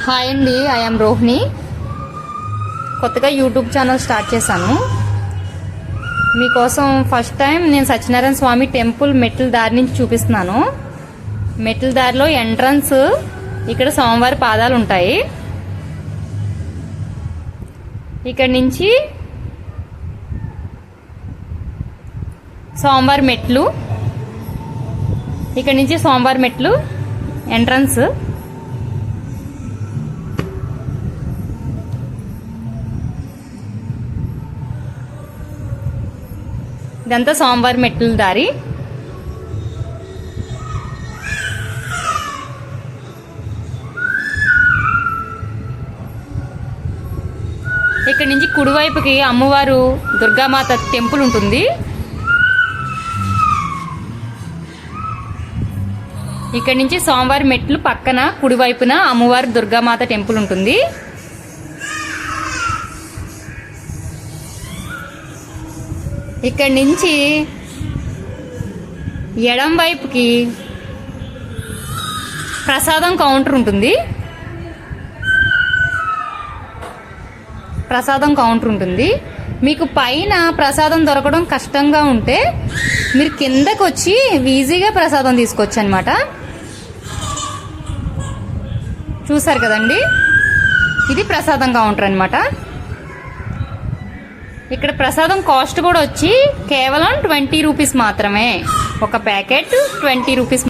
Hi అండి, I'm Rohini. కొత్తగా YouTube channel start చేశాను. మీకోసం ఫస్ట్ టైం నేను సత్యనారాయణ స్వామి టెంపుల్ మెట్ల దారి నుంచి చూపిస్తున్నాను. మెట్ల దారిలో ఎంట్రన్స్ ఇక్కడ స్వామివారి పాదాలు ఉంటాయి. ఇక్కడ నుంచి స్వామివారి మెట్లు, ఇక్కడ నుంచి స్వామివారి మెట్లు ఎంట్రన్స్. ఇదంతా స్వామివారి మెట్ల దారి. ఇక్కడ నుంచి కుడివైపుకి అమ్మవారు దుర్గామాత టెంపుల్ ఉంటుంది. ఇక్కడ నుంచి స్వామివారి మెట్లు పక్కన కుడివైపున అమ్మవారి దుర్గామాత టెంపుల్ ఉంటుంది. ఇక్కడ నుంచి ఎడం వైపుకి ప్రసాదం కౌంటర్ ఉంటుంది. మీకు పైన ప్రసాదం దొరకడం కష్టంగా ఉంటే మీరు కిందకు వచ్చి ఈజీగా ప్రసాదం తీసుకోవచ్చు అనమాట. చూసారు కదండి, ఇది ప్రసాదం కౌంటర్ అనమాట. ఇక్కడ ప్రసాదం కాస్ట్ కూడా వచ్చి కేవలం 20 రూపీస్ మాత్రమే. ఒక ప్యాకెట్ 20 రూపీస్.